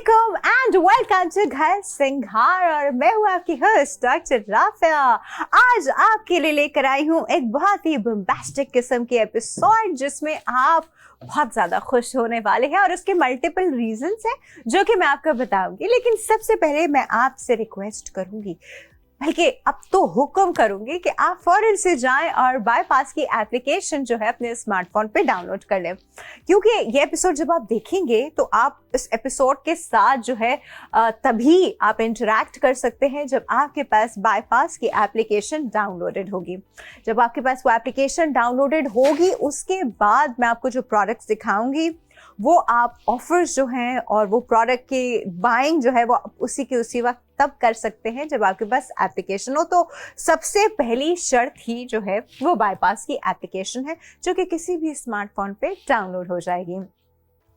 वालेकुम and welcome to घर सिंघार और मैं हूँ आपकी होस्ट डॉक्टर राफिया। आज आपके लिए लेकर आई हूँ एक बहुत ही बम्बास्टिक किस्म की एपिसोड जिसमें आप बहुत ज्यादा खुश होने वाले हैं और उसके मल्टीपल रीजंस हैं जो कि मैं आपको बताऊंगी। लेकिन सबसे पहले मैं आपसे रिक्वेस्ट करूंगी, बल्कि अब तो हुक्म करूंगी कि आप फौरन से जाएं और बाईपास की एप्लीकेशन जो है अपने स्मार्टफोन पे डाउनलोड कर लें, क्योंकि ये एपिसोड जब आप देखेंगे तो आप इस एपिसोड के साथ जो है तभी आप इंटरैक्ट कर सकते हैं जब आपके पास बाईपास की एप्लीकेशन डाउनलोडेड होगी। जब आपके पास वो एप्लीकेशन डाउनलोडेड होगी उसके बाद मैं आपको जो प्रोडक्ट्स दिखाऊंगी वो आप ऑफर्स जो हैं और वो प्रोडक्ट की बाइंग जो है वो उसी के उसी वक्त तब कर सकते हैं जब आपके पास एप्लीकेशन हो। तो सबसे पहली शर्त ही जो है वो बाईपास की एप्लीकेशन है जो कि किसी भी स्मार्टफोन पे डाउनलोड हो जाएगी।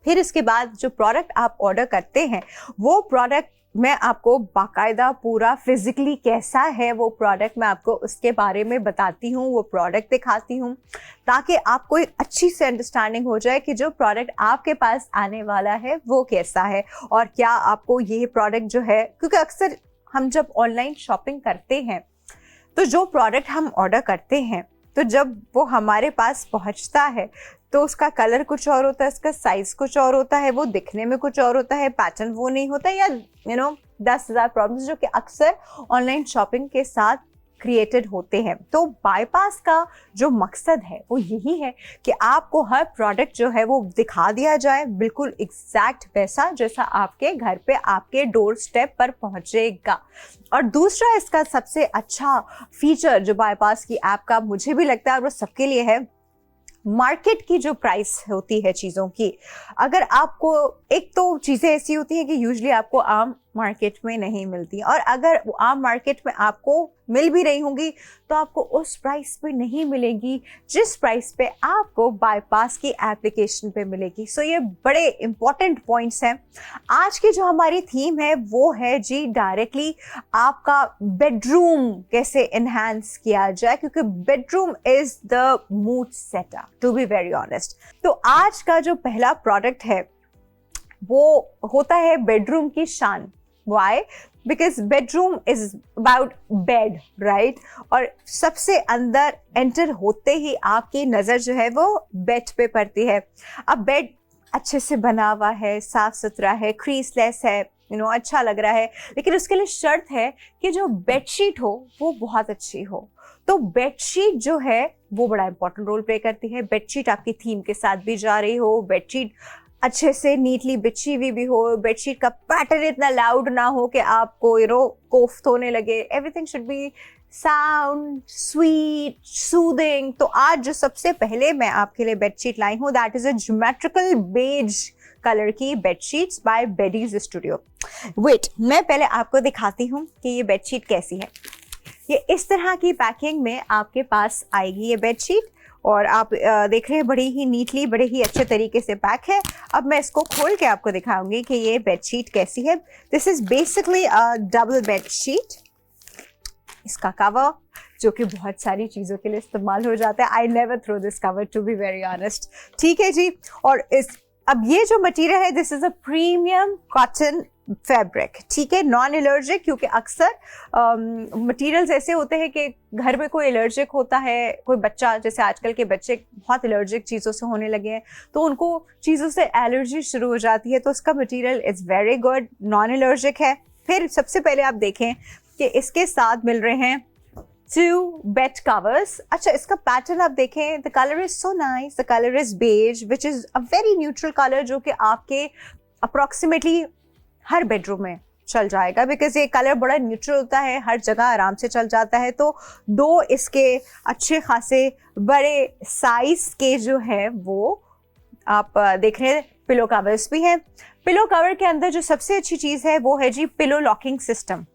फिर इसके बाद जो प्रोडक्ट आप ऑर्डर करते हैं वो प्रोडक्ट मैं आपको बाकायदा पूरा फिजिकली कैसा है वो प्रोडक्ट मैं आपको उसके बारे में बताती हूँ, वो प्रोडक्ट दिखाती हूँ ताकि आपको एक अच्छी से अंडरस्टैंडिंग हो जाए कि जो प्रोडक्ट आपके पास आने वाला है वो कैसा है और क्या आपको ये प्रोडक्ट जो है, क्योंकि अक्सर हम जब ऑनलाइन शॉपिंग करते हैं तो जो प्रोडक्ट हम ऑर्डर करते हैं तो जब वो हमारे पास पहुंचता है तो उसका कलर कुछ और होता है, उसका साइज कुछ और होता है, वो दिखने में कुछ और होता है, पैटर्न वो नहीं होता, या 10,000 प्रॉब्लम्स जो कि अक्सर ऑनलाइन शॉपिंग के साथ क्रिएटेड होते हैं। तो बाईपास का जो मकसद है वो यही है कि आपको हर प्रोडक्ट जो है वो दिखा दिया जाए बिल्कुल एग्जैक्ट वैसा जैसा आपके घर पे आपके डोर स्टेप पर पहुंचेगा। और दूसरा इसका सबसे अच्छा फीचर जो बाईपास की ऐप का मुझे भी लगता है और वो सबके लिए है, मार्केट की जो प्राइस होती है चीज़ों की, अगर आपको एक तो चीज़ें ऐसी होती हैं कि यूजुअली आपको आम मार्केट में नहीं मिलती और अगर वो आम मार्केट में आपको मिल भी रही होंगी तो आपको उस प्राइस पे नहीं मिलेगी जिस प्राइस पे आपको बाईपास की एप्लीकेशन पे मिलेगी। सो ये बड़े इंपॉर्टेंट पॉइंट्स हैं। आज की जो हमारी थीम है वो है जी डायरेक्टली आपका बेडरूम कैसे एनहांस किया जाए, क्योंकि bedroom is the mood setter to be very honest. तो आज का जो पहला प्रोडक्ट है वो होता है बेडरूम की शान। Why? Because bedroom is about bed, right? और सबसे अंदर एंटर होते ही आपकी नज़र जो है वो बेड पे पड़ती है। अब बेड अच्छे से बना हुआ है, साफ सुथरा है, क्रीसलेस है, अच्छा लग रहा है, लेकिन उसके लिए शर्त है कि जो बेडशीट हो वो बहुत अच्छी हो। तो बेडशीट जो है वो बड़ा इंपॉर्टेंट रोल प्ले करती है। बेडशीट आपकी थीम के साथ भी जा रही हो, बेडशीट अच्छे से नीटली बिछी हुई भी हो, बेडशीट का पैटर्न इतना लाउड ना हो कि आपको कोफ्त होने लगे। Everything should be sound sweet soothing. तो आज जो सबसे पहले मैं आपके लिए बेडशीट लाई हूँ that is a geometrical beige colour की बेडशीट्स बाय बेडीज स्टूडियो। वेट, मैं पहले आपको दिखाती हूँ कि ये बेडशीट कैसी है। ये इस तरह की पैकिंग में आपके पास आएगी ये बेडशीट और आप देख रहे हैं बड़ी ही नीटली, बड़े ही अच्छे तरीके से पैक है। अब मैं इसको खोल के आपको दिखाऊंगी कि ये बेडशीट कैसी है। This is basically a double bedsheet. इसका कवर जो कि बहुत सारी चीज़ों के लिए इस्तेमाल हो जाता है। I never throw this cover to be very honest. ठीक है जी। और अब ये जो मटेरियल है this is a premium cotton fabric, ठीक है, नॉन एलर्जिक, क्योंकि अक्सर मटेरियल्स ऐसे होते हैं कि घर में कोई एलर्जिक होता है, कोई बच्चा, जैसे आजकल के बच्चे बहुत एलर्जिक चीज़ों से होने लगे हैं तो उनको चीज़ों से एलर्जी शुरू हो जाती है। तो इसका material is very good, non allergic है। फिर सबसे पहले आप देखें कि इसके साथ मिल रहे हैं 2 बेड कवर्स। अच्छा, इसका पैटर्न आप देखें, the colour is so nice, the colour is beige which is a very neutral colour जो कि आपके अप्रॉक्सीमेटली हर बेडरूम में चल जाएगा, बिकॉज ये कलर बड़ा न्यूट्रल होता है, हर जगह आराम से चल जाता है। तो 2 इसके अच्छे खासे बड़े साइज के जो है वो आप देख रहे हैं। पिलो कवर्स भी हैं। पिलो कवर के अंदर जो सबसे अच्छी चीज़ है वो है जी pillow locking system.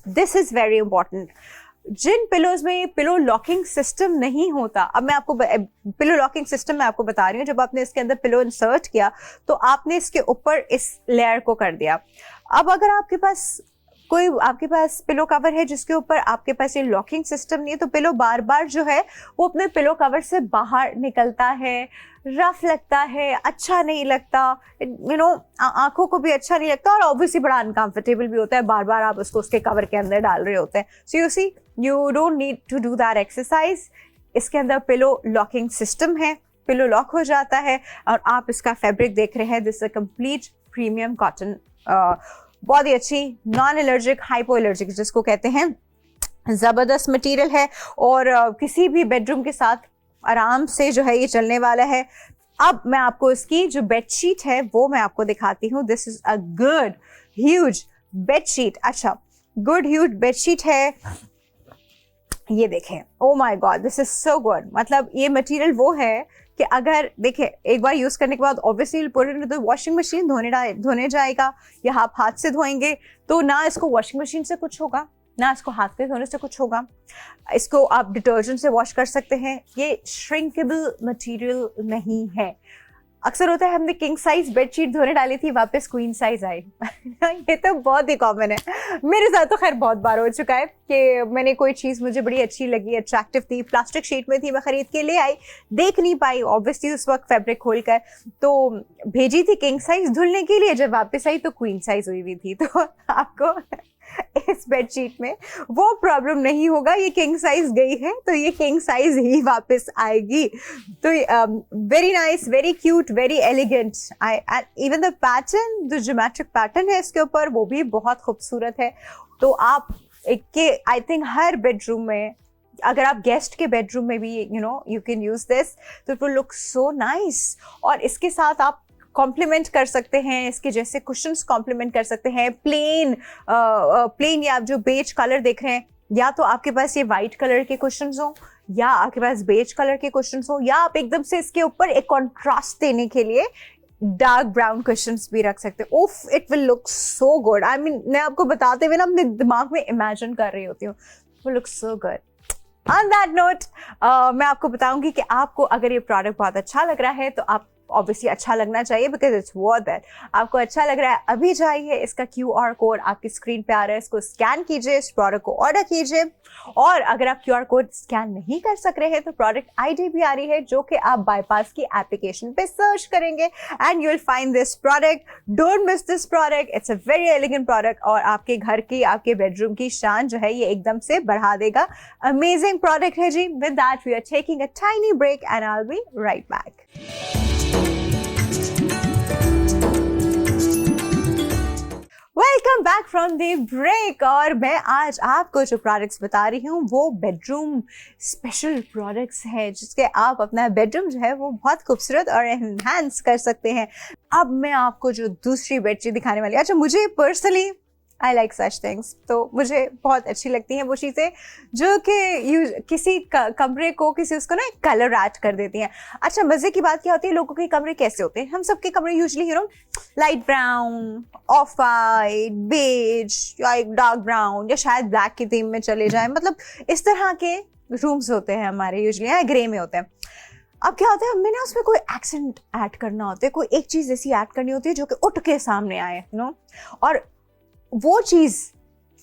This is very important. जिन पिलोज में ये पिलो लॉकिंग सिस्टम नहीं होता, अब मैं आपको पिलो लॉकिंग सिस्टम मैं आपको बता रही हूँ, जब आपने इसके अंदर पिलो इंसर्ट किया तो आपने इसके ऊपर इस लेयर को कर दिया। अब अगर आपके पास कोई आपके पास पिलो कवर है जिसके ऊपर आपके पास ये लॉकिंग सिस्टम नहीं है, तो पिलो बार बार जो है वो अपने पिलो कवर से बाहर निकलता है, रफ लगता है, अच्छा नहीं लगता, आंखों को भी अच्छा नहीं लगता, और ऑब्वियसली बड़ा अनकंफर्टेबल भी होता है, बार बार आप उसको उसके कवर के अंदर डाल रहे होते हैं. So you see, you don't need to do that exercise. इसके अंदर पिलो लॉकिंग सिस्टम है, पिलो लॉक हो जाता है. और आप इसका फैब्रिक देख रहे हैं, this is a complete premium cotton, बहुत ही अच्छी नॉन एलर्जिक, हाइपो एलर्जिक जिसको कहते हैं, ज़बरदस्त मटेरियल है. और किसी भी बेडरूम के साथ आराम से जो है ये चलने वाला है. अब मैं आपको इसकी जो बेडशीट है वो मैं आपको दिखाती हूँ. This is a good huge bedsheet. अच्छा, गुड ह्यूज बेडशीट है, ये देखें. Oh my God, this is so good. मतलब ये मटेरियल वो है कि अगर देखें एक बार यूज करने के बाद obviously put it into the washing machine, धोने जाएगा, या आप हाथ से धोएंगे तो ना इसको वॉशिंग मशीन से कुछ होगा, ना इसको हाथ पे धोने से कुछ होगा. इसको आप डिटर्जेंट से वॉश कर सकते हैं. ये श्रिंकेबल मटेरियल नहीं है. अक्सर होता है हमने किंग साइज बेडशीट धोने डाली थी, वापस क्वीन साइज आई. ये तो बहुत ही कॉमन है. मेरे साथ तो खैर बहुत बार हो चुका है कि मैंने कोई चीज़ मुझे बड़ी अच्छी लगी, अट्रैक्टिव थी, प्लास्टिक शीट में थी, मैं खरीद के ले आई, देख नहीं पाई ऑब्वियसली उस वक्त फैब्रिक खोल कर, तो भेजी थी किंग साइज धुलने के लिए, जब वापस आई तो क्वीन साइज हुई हुई थी. तो आपको इस बेडशीट में वो प्रॉब्लम नहीं होगा. ये किंग साइज गई है तो ये किंग साइज ही वापस आएगी. तो very nice, very cute, very elegant. Even the pattern, जो ज्योमेट्रिक पैटर्न है इसके ऊपर, वो भी बहुत खूबसूरत है. तो आप के आई थिंक हर बेडरूम में, अगर आप गेस्ट के बेडरूम में भी यू कैन यूज दिस, तो it will look so nice. और इसके साथ आप कॉम्प्लीमेंट कर सकते हैं, इसके जैसे कुशन्स कॉम्प्लीमेंट कर सकते हैं. प्लेन या आप जो बेज कलर देख रहे हैं, या तो आपके पास ये वाइट कलर के कुशन्स हो, या आपके पास बेज कलर के कुशन्स हो, या आप एकदम से इसके ऊपर एक कॉन्ट्रास्ट देने के लिए डार्क ब्राउन कुशन्स भी रख सकते हैं. उफ, it will look so good. I mean, मैं आपको बताते हुए ना अपने दिमाग में इमेजिन कर रही होती हूँ. वो look so good. On that note, मैं आपको बताऊंगी कि आपको अगर ये प्रोडक्ट बहुत अच्छा लग रहा है तो आप ऑब्वियसली अच्छा लगना चाहिए, बिकॉज इट्स वर्थ इट. आपको अच्छा लग रहा है, अभी जाइए, इसका QR कोड आपकी स्क्रीन पे आ रहा है, इसको स्कैन कीजिए, इस प्रोडक्ट को ऑर्डर कीजिए. और अगर आप QR कोड स्कैन नहीं कर सक रहे हैं तो प्रोडक्ट ID भी आ रही है, जो कि आप बाईपास की एप्लीकेशन पे सर्च करेंगे and you will find this product. Don't miss this product. It's a very elegant product और आपके घर की, आपके बेडरूम की शान जो है ये एकदम से बढ़ा देगा. अमेजिंग प्रोडक्ट है जी. With that we are taking a tiny break and I will be right back. Welcome back from the break. और मैं आज आपको जो प्रोडक्ट्स बता रही हूँ वो बेडरूम स्पेशल प्रोडक्ट्स हैं, जिसके आप अपना बेडरूम जो है वो बहुत खूबसूरत और एनहांस कर सकते हैं. अब मैं आपको जो दूसरी बेडशीट दिखाने वाली, अच्छा, मुझे personally I like such things, तो मुझे बहुत अच्छी लगती हैं वो चीज़ें जो कि किसी कमरे को, किसी उसको ना कलर ऐड कर देती हैं. अच्छा, मज़े की बात क्या होती है, लोगों के कमरे कैसे होते हैं? हम सबके कमरे usually light brown, off white, beige, या एक डार्क ब्राउन, या शायद ब्लैक की थीम में चले जाएं. मतलब इस तरह के रूम्स होते हैं हमारे यूजुअली, या ग्रे में होते हैं. अब क्या होता है, हमें ना उसमें कोई एक्सेंट ऐड करना होता है, कोई एक चीज़ ऐसी ऐड करनी होती है जो कि उठ के सामने आए, और वो चीज़,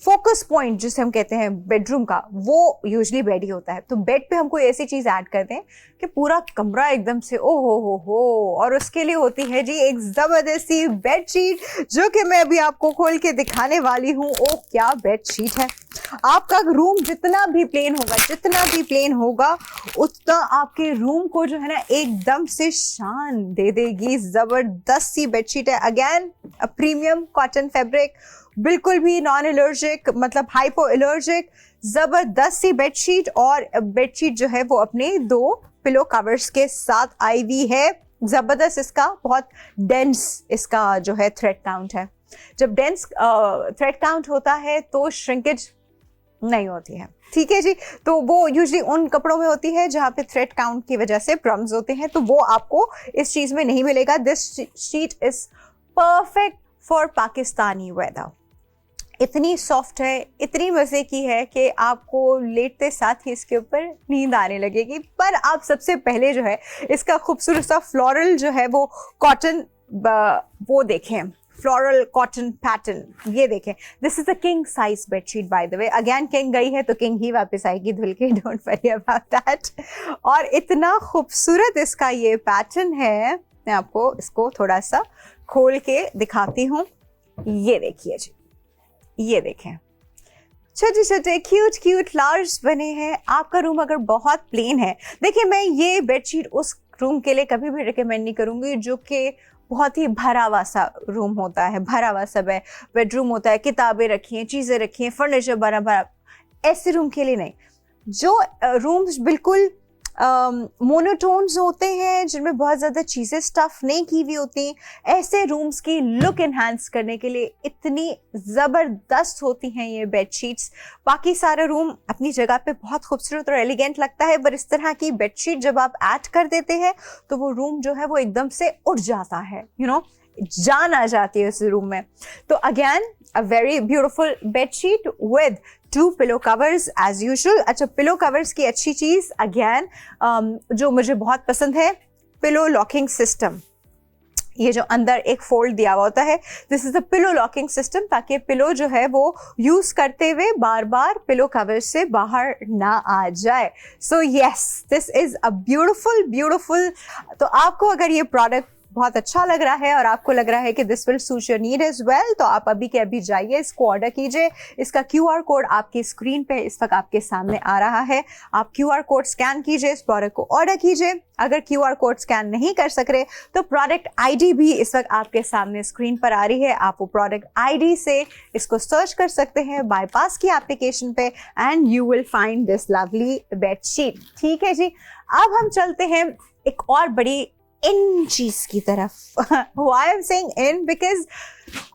फोकस पॉइंट जिसे हम कहते हैं बेडरूम का, वो यूजुअली बेड ही होता है. तो बेड पे हम कोई ऐसी चीज़ ऐड कर दें कि पूरा कमरा एकदम से ओ हो. और उसके लिए होती है जी एक ज़बरदस्ती बेडशीट, जो कि मैं अभी आपको खोल के दिखाने वाली हूँ. ओ क्या बेडशीट है. आपका रूम जितना भी प्लेन होगा उतना आपके रूम को जो है ना एकदम से शान दे देगी. ज़बरदस्त सी बेडशीट है. Again a premium cotton fabric, बिल्कुल भी नॉन एलर्जिक, मतलब हाइपो एलर्जिक. जबरदस्त सी बेडशीट. और बेडशीट जो है वो अपने 2 पिलो कवर्स के साथ आई हुई है. जबरदस्त. इसका बहुत डेंस इसका जो है थ्रेड काउंट है. जब डेंस थ्रेड काउंट होता है तो श्रिंकेज नहीं होती है, ठीक है जी. तो वो यूजुअली उन कपड़ों में होती है जहाँ पे थ्रेड काउंट की वजह से प्रॉब्लम्स होते हैं, तो वो आपको इस चीज़ में नहीं मिलेगा. This sheet is perfect for Pakistani weather. इतनी सॉफ्ट है, इतनी मज़े की है कि आपको लेटते साथ ही इसके ऊपर नींद आने लगेगी. पर आप सबसे पहले जो है इसका खूबसूरत सा फ्लोरल जो है वो कॉटन वो देखें. Floral cotton pattern. ये देखें, this is a king size bedsheet bye the way. Again king गई है तो किंग ही वापस आएगी धुल के, डोंट वरी अबाउट दैट। और इतना खूबसूरत इसका ये पैटर्न है, मैं आपको इसको थोड़ा सा खोल के दिखाती हूँ। ये देखिए जी, ये देखें, छोटे छोटे क्यूट क्यूट फ्लावर्स बने हैं। आपका रूम अगर बहुत प्लेन है, देखिए मैं ये बेडशीट उस रूम के लिए कभी भी रिकमेंड नहीं करूँगी जो कि बहुत ही भरा हुआ सा रूम होता है, भरा हुआ सा बेडरूम होता है, किताबें रखी हैं, चीज़ें रखी हैं, फर्नीचर भरा भरा, ऐसे रूम के लिए नहीं। जो रूम्स बिल्कुल मोनोटोन्स होते हैं, जिनमें बहुत ज़्यादा चीज़ें स्टफ नहीं की हुई होती, ऐसे रूम्स की लुक एनहांस करने के लिए इतनी ज़बरदस्त होती हैं ये बेडशीट्स। बाकी सारा रूम अपनी जगह पे बहुत खूबसूरत और एलिगेंट लगता है, पर इस तरह की बेडशीट जब आप ऐड कर देते हैं तो वो रूम जो है वो एकदम से उठ जाता है, जान आ जाती है उस रूम में। तो again a very beautiful bedsheet with 2 pillow covers as usual. अच्छा, पिलो कवर्स की अच्छी चीज़ अगेन जो मुझे बहुत पसंद है, पिलो लॉकिंग सिस्टम। ये जो अंदर एक फोल्ड दिया हुआ होता है, this is a pillow locking system, ताकि पिलो जो है वो यूज करते हुए बार बार पिलो कवर से बाहर ना आ जाए। So yes, this is a beautiful beautiful. तो आपको अगर ये प्रोडक्ट बहुत अच्छा लग रहा है और आपको लग रहा है कि this will suit your need as well, तो आप अभी के अभी जाइए, इसको ऑर्डर कीजिए। इसका QR कोड आपकी स्क्रीन पे इस वक्त आपके सामने आ रहा है। आप QR कोड स्कैन कीजिए, इस प्रोडक्ट को ऑर्डर कीजिए। अगर QR कोड स्कैन नहीं कर सक रहे तो प्रोडक्ट ID भी इस वक्त आपके सामने स्क्रीन पर आ रही है। आप वो प्रोडक्ट ID से इसको सर्च कर सकते हैं बाईपास की एप्लीकेशन पे, and you will find this lovely bedsheet. ठीक है जी, अब हम चलते हैं एक और बड़ी इन चीज की तरफ। Why I'm saying in? Because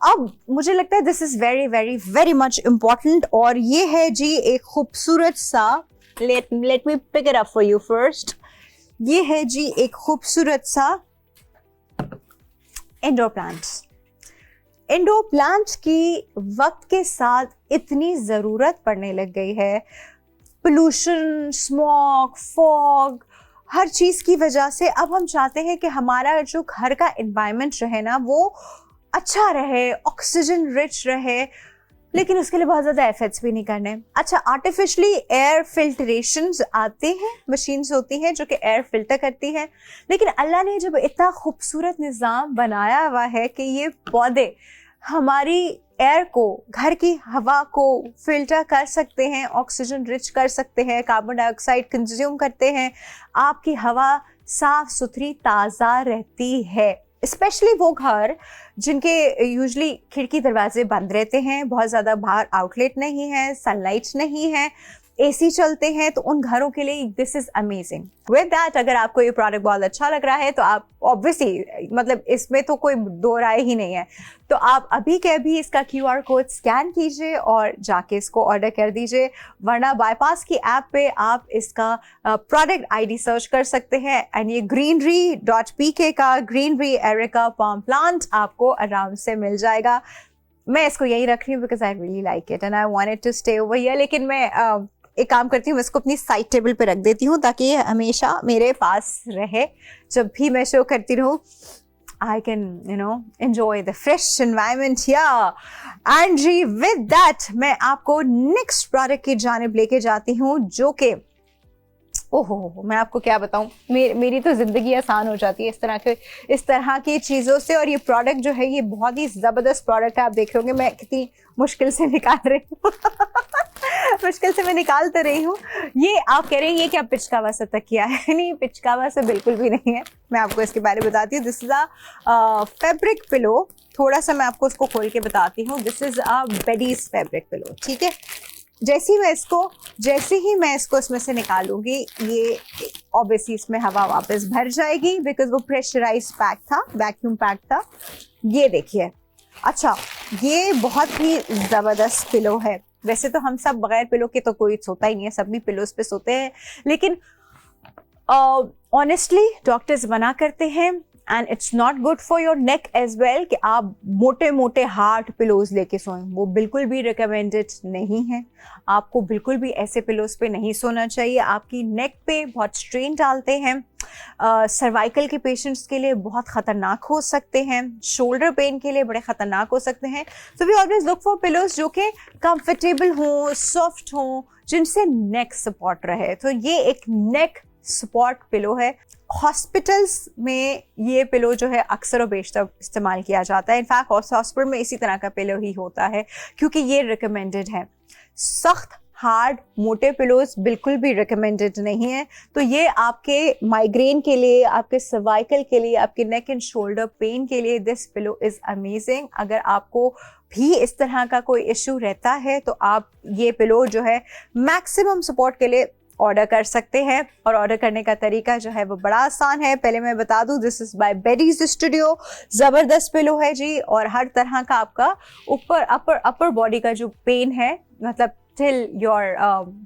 अब मुझे लगता है this is very very very much important, और ये है जी एक खूबसूरत सा, let me pick it up for you first. ये है जी एक खूबसूरत सा इंडोर प्लांट्स। इंडोर प्लांट्स की वक्त के साथ इतनी ज़रूरत पड़ने लग गई है, पोल्यूशन, स्मॉग, फॉग, हर चीज़ की वजह से अब हम चाहते हैं कि हमारा जो घर का एनवायरनमेंट रहे ना वो अच्छा रहे, ऑक्सीजन रिच रहे, लेकिन उसके लिए बहुत ज़्यादा एफर्ट्स भी नहीं करने। अच्छा, आर्टिफिशियली एयर फिल्ट्रेशंस आते हैं, मशीन्स होती हैं जो कि एयर फिल्टर करती हैं, लेकिन अल्लाह ने जब इतना खूबसूरत निज़ाम बनाया हुआ है कि ये पौधे हमारी एयर को, घर की हवा को फिल्टर कर सकते हैं, ऑक्सीजन रिच कर सकते हैं, कार्बन डाइऑक्साइड कंज्यूम करते हैं, आपकी हवा साफ सुथरी ताज़ा रहती है। स्पेशली वो घर जिनके यूजली खिड़की दरवाजे बंद रहते हैं, बहुत ज़्यादा बाहर आउटलेट नहीं है, सनलाइट नहीं है, AC चलते हैं, तो उन घरों के लिए this is amazing. With that, अगर आपको ये प्रोडक्ट बहुत अच्छा लग रहा है तो आप ऑब्वियसली, मतलब इसमें तो कोई दो राय ही नहीं है, तो आप अभी के अभी इसका QR कोड स्कैन कीजिए और जाके इसको ऑर्डर कर दीजिए। वरना बाईपास की ऐप पे आप इसका प्रोडक्ट ID सर्च कर सकते हैं, एंड ये greenery.pk का ग्रीनरी एरिका पाम प्लांट आपको आराम से मिल जाएगा। मैं इसको यही रख रही हूँ because I really like it and I wanted to stay over here. लेकिन मैं एक काम करती हूँ, मैं इसको अपनी साइड टेबल पे रख देती हूँ ताकि ये हमेशा मेरे पास रहे, जब भी मैं शो करती रहूँ। I can, enjoy the fresh environment here. And ji, with that, मैं आपको next product की जानिब लेके जाती हूँ, जो कि ओहो, मैं आपको क्या बताऊं, मेरी तो जिंदगी आसान हो जाती है इस तरह की चीज़ों से। और ये प्रोडक्ट जो है ये बहुत ही ज़बरदस्त प्रोडक्ट है। आप देख रहे होंगे मैं कितनी मुश्किल से निकाल रही हूँ मुश्किल से मैं निकाल तो रही हूँ। ये आप कह रहे हैं ये क्या पिचकावा सा तकिया है? नहीं, पिचकावा सा बिल्कुल भी नहीं है। मैं आपको इसके बारे में बताती हूँ। This is a fabric pillow. थोड़ा सा मैं आपको इसको खोल के बताती हूँ। This is a Beddies fabric pillow. ठीक है, जैसे ही मैं इसको इसमें से निकालूंगी, ये ऑब्वियसली इसमें हवा वापस भर जाएगी बिकॉज वो प्रेशराइज पैक था, वैक्यूम पैक था। ये देखिए, अच्छा ये बहुत ही ज़बरदस्त पिलो है। वैसे तो हम सब बगैर पिलो के तो कोई सोता ही नहीं है, सब भी पिलोज पे सोते हैं, लेकिन ऑनेस्टली डॉक्टर्स मना करते हैं and it's not good for your neck as well कि आप मोटे मोटे हार्ड पिलोज लेके सोएं, वो बिल्कुल भी रिकमेंडेड नहीं है। आपको बिल्कुल भी ऐसे पिलोज पे नहीं सोना चाहिए, आपकी नेक पे बहुत स्ट्रेन डालते हैं, सर्वाइकल के पेशेंट्स के लिए बहुत ख़तरनाक हो सकते हैं, शोल्डर पेन के लिए बड़े ख़तरनाक हो सकते हैं। तो we always look for pillows जो कि कंफर्टेबल हों, सॉफ्ट हों, जिनसे नेक सपोर्ट रहे। तो ये एक नेक सपोर्ट पिलो है। हॉस्पिटल्स में ये पिलो जो है अक्सर और बेशतर इस्तेमाल किया जाता है। इनफैक्ट हॉस्पिटल में इसी तरह का पिलो ही होता है क्योंकि ये रिकमेंडेड है। सख्त हार्ड मोटे पिलोज बिल्कुल भी रिकमेंडेड नहीं है। तो ये आपके माइग्रेन के लिए, आपके सर्वाइकल के लिए, आपके नेक एंड शोल्डर पेन के लिए दिस पिलो इज़ अमेजिंग। अगर आपको भी इस तरह का कोई इशू रहता है तो आप ये पिलो जो है मैक्सिमम सपोर्ट के लिए ऑर्डर कर सकते हैं। और ऑर्डर करने का तरीका जो है वो बड़ा आसान है। पहले मैं बता दूं, दिस इज बाय बेडीज स्टूडियो। ज़बरदस्त पिलो है जी, और हर तरह का आपका ऊपर अपर बॉडी का जो पेन है, मतलब टिल योर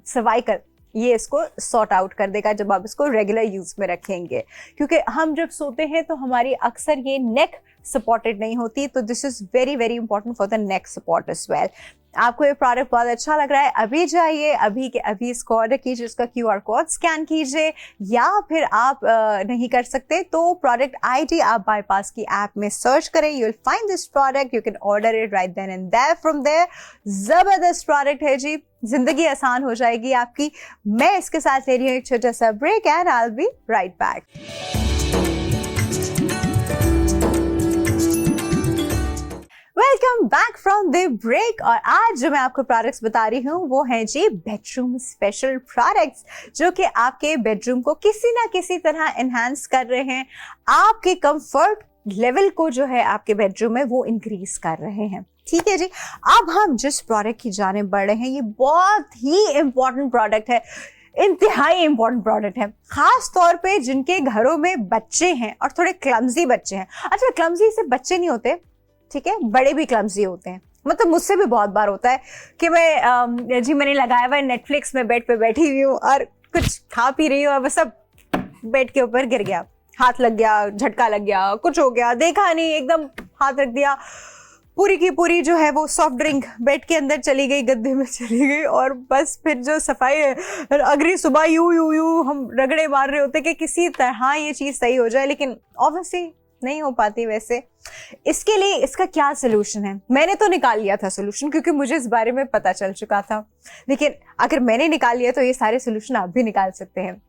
सर्वाइकल, ये इसको सॉर्ट आउट कर देगा जब आप इसको रेगुलर यूज में रखेंगे। क्योंकि हम जब सोते हैं तो हमारी अक्सर ये नेक सपोर्टेड नहीं होती, तो this is very very important for the neck support as well. आपको ये प्रोडक्ट बहुत अच्छा लग रहा है, अभी जाइए, अभी के अभी इसको ऑर्डर कीजिए, इसका QR कोड स्कैन कीजिए, या फिर आप नहीं कर सकते तो प्रोडक्ट ID आप बाईपास की ऐप में सर्च करें, you will find this product, you can order it right then and there from there. जबरदस्त प्रोडक्ट है जी, जिंदगी आसान हो जाएगी आपकी। मैं इसके साथ ले रही हूँ एक छोटा सा break and I will be right back. Welcome back from the break. और आज जो मैं आपको प्रोडक्ट्स बता रही हूँ वो हैं जी बेडरूम स्पेशल प्रोडक्ट्स, जो कि आपके बेडरूम को किसी ना किसी तरह एनहांस कर रहे हैं, आपके कंफर्ट लेवल को जो है आपके बेडरूम में वो इंक्रीज कर रहे हैं। ठीक है जी। अब हम जिस प्रोडक्ट की जानिब बढ़ रहे हैं, ये बहुत ही इंपॉर्टेंट प्रोडक्ट है, इंतहाई इंपॉर्टेंट प्रोडक्ट है, खास तौर पे जिनके घरों में बच्चे हैं और थोड़े क्लमजी बच्चे हैं। अच्छा, क्लमजी से बच्चे नहीं होते, ठीक है, बड़े भी क्लमजी होते हैं। मतलब मुझसे भी बहुत बार होता है कि मैं जी मैंने लगाया हुआ है नेटफ्लिक्स में, बेड पे बैठी हुई हूँ और कुछ खा पी रही हूँ और बस सब बेड के ऊपर गिर गया, हाथ लग गया, झटका लग गया, कुछ हो गया, देखा नहीं, एकदम हाथ रख दिया, पूरी की पूरी जो है वो सॉफ्ट ड्रिंक बेड के अंदर चली गई, गद्दे में चली गई, और बस फिर जो सफाई है अगली सुबह यू हम रगड़े मार रहे होते कि किसी तरह ये चीज़ सही हो जाए, लेकिन ऑब्वियसली नहीं हो पाती। वैसे इसके लिए इसका क्या सोल्यूशन है? मैंने तो निकाल लिया था सोल्यूशन, क्योंकि मुझे इस बारे में पता चल चुका था। लेकिन अगर मैंने निकाल लिया तो ये सारे सोल्यूशन आप भी निकाल सकते हैं,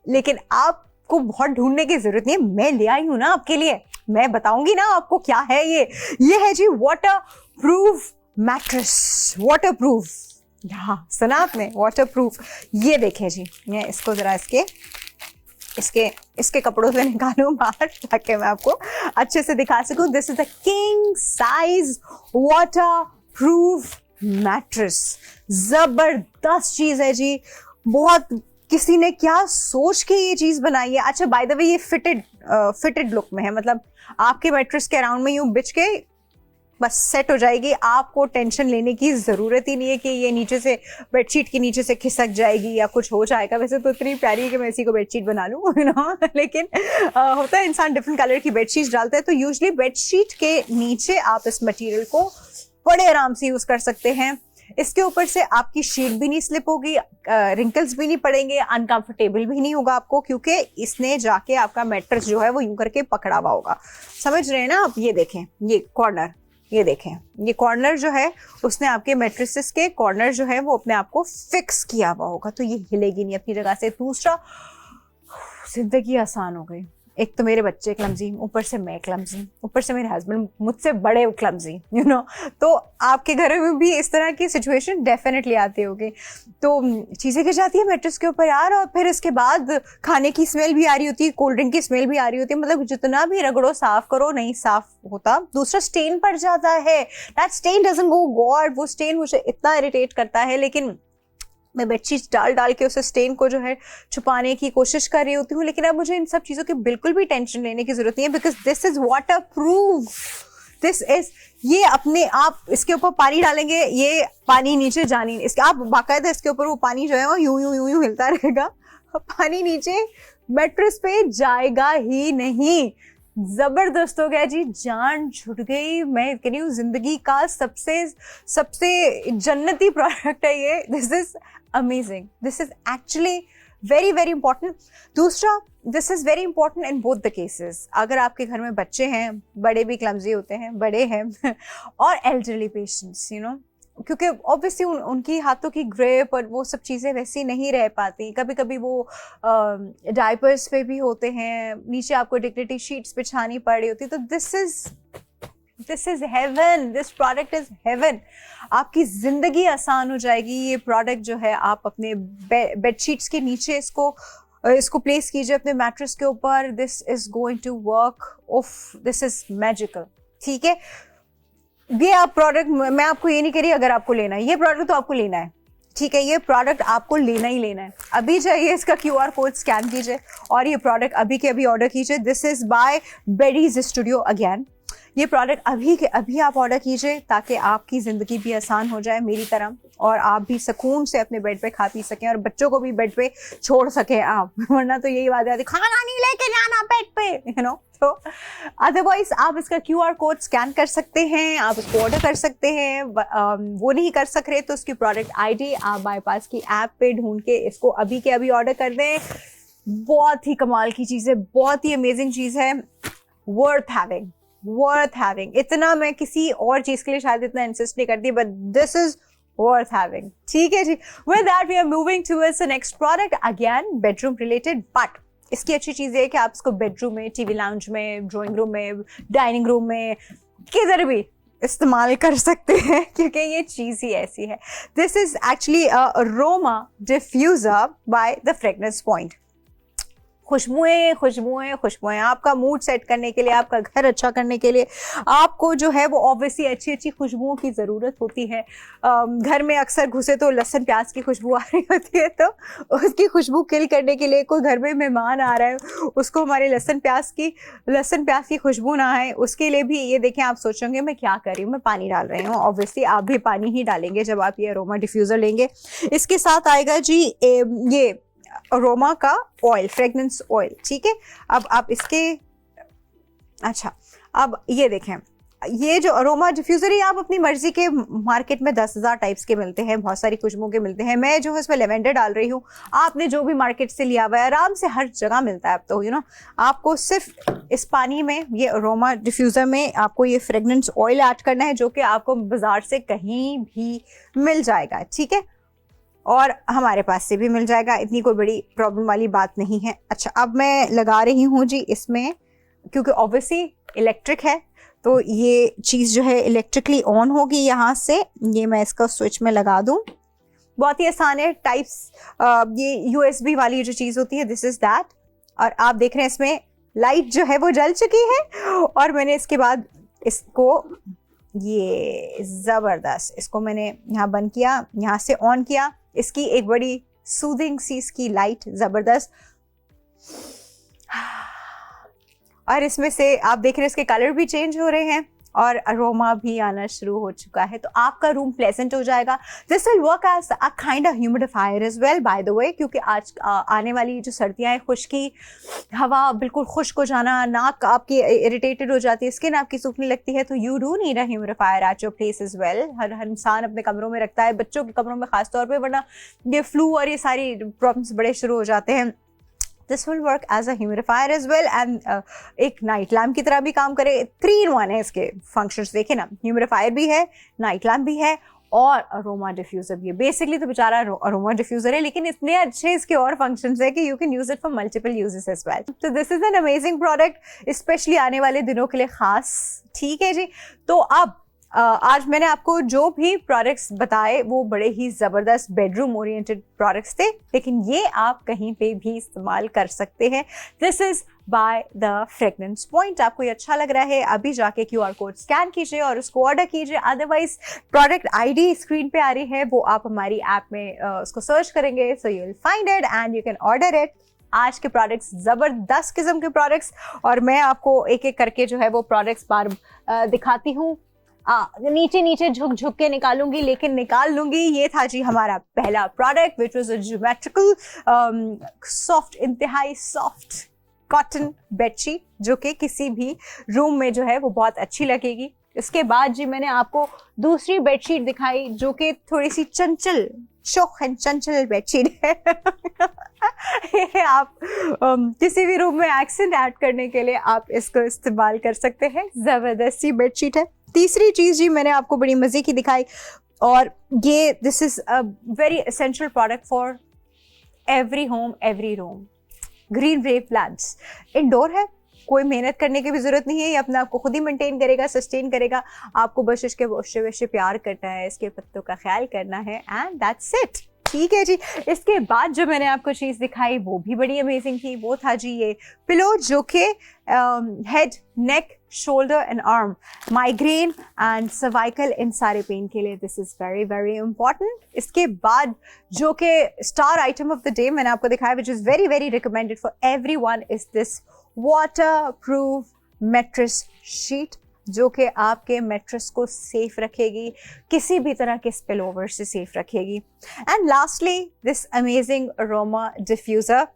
लेकिन आपको बहुत ढूंढने की जरूरत नहीं है। मैं ले आई हूं ना आपके लिए, मैं बताऊंगी ना आपको क्या है ये है जी water proof mattress. Water proof, हाँ सुना आपने, वाटर प्रूफ। ये देखें जी, मैं इसको जरा इसके कपड़ों से निकालूं बाहर ताकि मैं आपको अच्छे से दिखा सकूं। This is the king size water proof mattress. जबरदस्त चीज है जी, बहुत किसी ने क्या सोच के ये चीज बनाई है। अच्छा, बाय द वे ये फिटेड लुक में है, मतलब आपके मैट्रेस के अराउंड में यूं बिछ के बस सेट हो जाएगी, आपको टेंशन लेने की ज़रूरत ही नहीं है कि ये नीचे से बेडशीट के नीचे से खिसक जाएगी या कुछ हो जाएगा। वैसे तो इतनी प्यारी है कि मैं इसी को बेडशीट बना लूँ, यू नो, लेकिन होता है इंसान डिफरेंट कलर की बेडशीट डालता है, तो यूजुअली बेडशीट के नीचे आप इस मटेरियल को बड़े आराम से यूज़ कर सकते हैं। इसके ऊपर से आपकी शीट भी नहीं स्लिप होगी, रिंकल्स भी नहीं पड़ेंगे, अनकंफर्टेबल भी नहीं होगा आपको, क्योंकि इसने जाके आपका मैट्रेस जो है वो यूं करके पकड़ा हुआ होगा। समझ रहे हैं ना आप? ये देखें, ये कॉर्नर, ये देखें, ये कॉर्नर जो है उसने आपके मैट्रेसेस के कॉर्नर जो है वो अपने आप को फिक्स किया हुआ होगा, तो ये हिलेगी नहीं अपनी जगह से। दूसरा, जिंदगी आसान हो गई। एक तो मेरे बच्चे क्लमजी, ऊपर से मैं क्लमजी, ऊपर से मेरे हस्बैंड मुझसे बड़े क्लमजी, यू नो। तो आपके घर में भी इस तरह की सिचुएशन डेफिनेटली आती होगी। तो चीज़ें गिर जाती है मैट्रेस के ऊपर यार, और फिर इसके बाद खाने की स्मेल भी आ रही होती है, कोल्ड ड्रिंक की स्मेल भी आ रही होती है, मतलब जितना भी रगड़ो साफ करो नहीं साफ होता। दूसरा, स्टेन पड़ जाता है, that stain doesn't go, God वो स्टेन मुझे इतना इरिटेट करता है, लेकिन मैं बेडशीट डाल के उस स्टेन को जो है छुपाने की कोशिश कर रही होती हूँ। लेकिन अब मुझे इन सब चीज़ों की बिल्कुल भी टेंशन लेने की जरूरत नहीं है, because this is water proof. This is, ये अपने आप इसके ऊपर पानी डालेंगे, ये पानी नीचे जानी, इसके आप बाकायदा इसके ऊपर वो पानी जो है वो यूं यूं यूं यूं हिलता रहेगा, पानी नीचे मैट्रेस पे जाएगा ही नहीं। जबरदस्त हो गया जी, जान छुट गई। मैं कह रही हूँ जिंदगी का सबसे सबसे जन्नती प्रोडक्ट है ये। This is amazing, this is actually very very important. दूसरा, this is very important in both the cases. अगर आपके घर में बच्चे हैं, बड़े भी क्लमजी होते हैं, बड़े हैं और एल्डरली पेशेंट्स, यू नो, क्योंकि ऑब्वियसली उनकी हाथों की ग्रिप और वो सब चीज़ें वैसी नहीं रह पाती। कभी कभी वो डायपर्स पे भी होते हैं, नीचे आपको डिग्निटी शीट्स बिछानी पड़ रही होती। तो this is heaven, this product is heaven. आपकी जिंदगी आसान हो जाएगी। ये प्रोडक्ट जो है, आप अपने बेडशीट्स के नीचे इसको प्लेस कीजिए, अपने मैट्रेस के ऊपर। This is going to work off, this is magical. ठीक है, ये आप प्रोडक्ट, मैं आपको ये नहीं कह रही अगर आपको लेना है ये प्रोडक्ट तो आपको लेना है, ठीक है, ये प्रोडक्ट आपको लेना ही लेना है। अभी जाइए, इसका QR कोड स्कैन कीजिए और ये प्रोडक्ट अभी के अभी ऑर्डर कीजिए। This is by बेडीज studio again. ये प्रोडक्ट अभी के अभी आप ऑर्डर कीजिए ताकि आपकी ज़िंदगी भी आसान हो जाए मेरी तरह, और आप भी सुकून से अपने बेड पे खा पी सकें और बच्चों को भी बेड पे छोड़ सकें आप। वरना तो यही बात है, खाना नहीं लेके जाना बेड पे, यू नो। तो अदरवाइज आप इसका QR कोड स्कैन कर सकते हैं, आप इसको ऑर्डर कर सकते हैं। वो नहीं कर सक रहे तो उसकी प्रोडक्ट ID आप बाईपास की ऐप पे ढूंढ के इसको अभी के अभी ऑर्डर कर दें। बहुत ही कमाल की चीज़ है, बहुत ही अमेजिंग चीज़ है, वर्थ हैविंग। इतना मैं किसी और चीज के लिए शायद इतना इंसिस्ट नहीं करती, but this is worth having. ठीक है जी, with that we are moving towards the next product, again bedroom related. But इसकी अच्छी चीज है कि आप इसको बेडरूम में, टीवी लाउंज में, ड्राइंग रूम में, डाइनिंग रूम में, किधर भी इस्तेमाल कर सकते हैं क्योंकि ये चीज ही ऐसी है। This is actually aroma diffuser by the fragrance point. खुशबुएं खुशबुएं खुशबुएं, आपका मूड सेट करने के लिए, आपका घर अच्छा करने के लिए आपको जो है वो ऑब्वियसली अच्छी अच्छी खुशबुओं की ज़रूरत होती है। घर में अक्सर घुसे तो लहसुन प्याज की खुशबू आ रही होती है, तो उसकी खुशबू किल करने के लिए, कोई घर में मेहमान आ रहा है उसको हमारे लहसुन प्याज की खुशबू ना आए, उसके लिए भी ये देखें, आप सोचेंगे मैं क्या कर रही हूँ, मैं पानी डाल रही हूँ। ऑब्वियसली आप भी पानी ही डालेंगे जब आप ये अरोमा डिफ्यूज़र लेंगे। इसके साथ आएगा जी ये अरोमा का ऑयल, फ्रेग्रेंस ऑयल। ठीक है, अब आप इसके, अच्छा अब ये देखें, ये जो अरोमा डिफ्यूजर है आप अपनी मर्जी के, मार्केट में 10,000 टाइप्स के मिलते हैं, बहुत सारी खुशबुओं के मिलते हैं। मैं जो है इसमें लेवेंडर डाल रही हूँ, आपने जो भी मार्केट से लिया हुआ है आराम से हर जगह मिलता है अब तो, यू नो। आपको सिर्फ इस पानी में, ये अरोमा डिफ्यूजर में आपको ये फ्रेग्रेंस ऑयल ऐड करना है, जो कि आपको बाजार से कहीं भी मिल जाएगा। ठीक है, और हमारे पास से भी मिल जाएगा, इतनी कोई बड़ी प्रॉब्लम वाली बात नहीं है। अच्छा, अब मैं लगा रही हूँ जी इसमें, क्योंकि ऑब्वियसली इलेक्ट्रिक है तो ये चीज़ जो है इलेक्ट्रिकली ऑन होगी यहाँ से। ये मैं इसका स्विच में लगा दूँ, बहुत ही आसान है। टाइप्स, ये USB वाली जो चीज़ होती है, दिस इज़ दैट। और आप देख रहे हैं इसमें लाइट जो है वो जल चुकी है, और मैंने इसके बाद इसको, ये ज़बरदस्त, इसको मैंने यहाँ बंद किया, यहाँ से ऑन किया। इसकी एक बड़ी सूदिंग सी इसकी लाइट, ज़बरदस्त। और इसमें से आप देख रहे हैं इसके कलर भी चेंज हो रहे हैं और अरोमा भी आना शुरू हो चुका है, तो आपका रूम प्लेजेंट हो जाएगा। This will work as a kind of humidifier as well, by the way, क्योंकि आज आने वाली जो सर्दियाँ हैं, खुश्की, हवा बिल्कुल खुश्क हो जाना, नाक आपकी इरिटेटेड हो जाती है, स्किन आपकी सूखने लगती है, तो you do need a humidifier at your place as well. हर इंसान अपने कमरों में रखता है, बच्चों के कमरों में खासतौर पर, वरना ये फ्लू और ये सारी प्रॉब्लम्स बड़े शुरू हो जाते हैं। This will work as a humidifier as well, and एक नाइट लैम्प की तरह भी काम करे। 3 in 1 है इसके फंक्शंस, देखे ना, ह्यूमिडिफायर भी है, नाइट लैम्प भी है और अरोमा डिफ्यूजर भी है। बेसिकली तो बेचारा अरोमा डिफ्यूजर है, लेकिन इतने अच्छे इसके और फंक्शंस है कि you can use it for multiple uses as well. तो this is an amazing product, specially आने वाले दिनों के लिए खास। ठीक है जी, तो अब आज मैंने आपको जो भी प्रोडक्ट्स बताए वो बड़े ही ज़बरदस्त बेडरूम ओरिएंटेड प्रोडक्ट्स थे, लेकिन ये आप कहीं पे भी इस्तेमाल कर सकते हैं। This is by the fragrance point. आपको ये अच्छा लग रहा है, अभी जाके QR कोड स्कैन कीजिए और उसको ऑर्डर कीजिए। अदरवाइज प्रोडक्ट ID स्क्रीन पे आ रही है, वो आप हमारी ऐप में उसको सर्च करेंगे, so you will find it and you can order it. आज के प्रोडक्ट्स ज़बरदस्त किस्म के प्रोडक्ट्स, और मैं आपको एक एक करके जो है वो प्रोडक्ट्स बार दिखाती हूँ। नीचे नीचे झुक झुक के निकालूंगी, लेकिन निकाल लूंगी। ये था जी हमारा पहला product, which was a geometrical soft, इंतहाई सॉफ्ट कॉटन बेडशीट जो कि किसी भी रूम में जो है वो बहुत अच्छी लगेगी। इसके बाद जी मैंने आपको दूसरी बेडशीट दिखाई जो कि थोड़ी सी चंचल, शौक एंड चंचल बेडशीट है। ये आप किसी भी रूम में एक्सेंट ऐड करने के लिए आप इसको इस्तेमाल कर सकते हैं। जबरदस्त सी बेडशीट है। तीसरी चीज जी मैंने आपको बड़ी मजे की दिखाई, और ये this is a very essential product for every home every room. Green brave plants indoor है, कोई मेहनत करने की भी जरूरत नहीं है, ये अपने आप को खुद ही मेंटेन करेगा, सस्टेन करेगा। आपको बस इसके वोशे वोशे प्यार करना है, इसके पत्तों का ख्याल करना है, एंड दैट्स इट। ठीक है जी। इसके बाद जो मैंने आपको चीज दिखाई वो भी बड़ी अमेजिंग थी, वो था जी ये पिलो जो कि head, neck, shoulder and arm, migraine and cervical, इन सारे पेन के लिए this is very very important. इसके बाद जो कि star item of the day मैंने आपको दिखाया, which is very very recommended for everyone, is this waterproof mattress sheet जो कि आपके मैट्रेस को सेफ रखेगी, किसी भी तरह के स्पिल ओवर से सेफ रखेगी। And lastly this amazing aroma diffuser,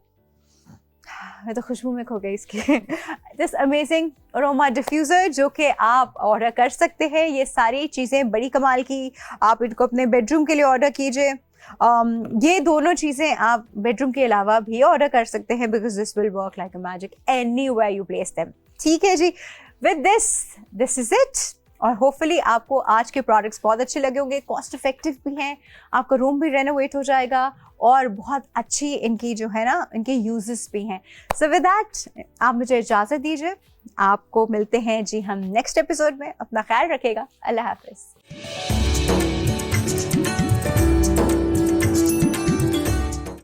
मैं तो खुशबू में खो गई इसकी। दिस अमेजिंग अरोमा डिफ्यूज़र जो कि आप ऑर्डर कर सकते हैं। ये सारी चीज़ें बड़ी कमाल की, आप इनको अपने बेडरूम के लिए ऑर्डर कीजिए। ये दोनों चीज़ें आप बेडरूम के अलावा भी ऑर्डर कर सकते हैं, because this will work like a magic anywhere you place them. ठीक है जी। With this is it. और होपफुली आपको आज के प्रोडक्ट्स बहुत अच्छे लगे होंगे, कॉस्ट इफेक्टिव भी हैं, आपका रूम भी रेनोवेट हो जाएगा और बहुत अच्छी इनकी जो है ना इनके यूजेस भी हैं। सो विद दैट आप मुझे इजाज़त दीजिए, आपको मिलते हैं जी हम नेक्स्ट एपिसोड में। अपना ख्याल रखिएगा। अल्लाह हाफिज़।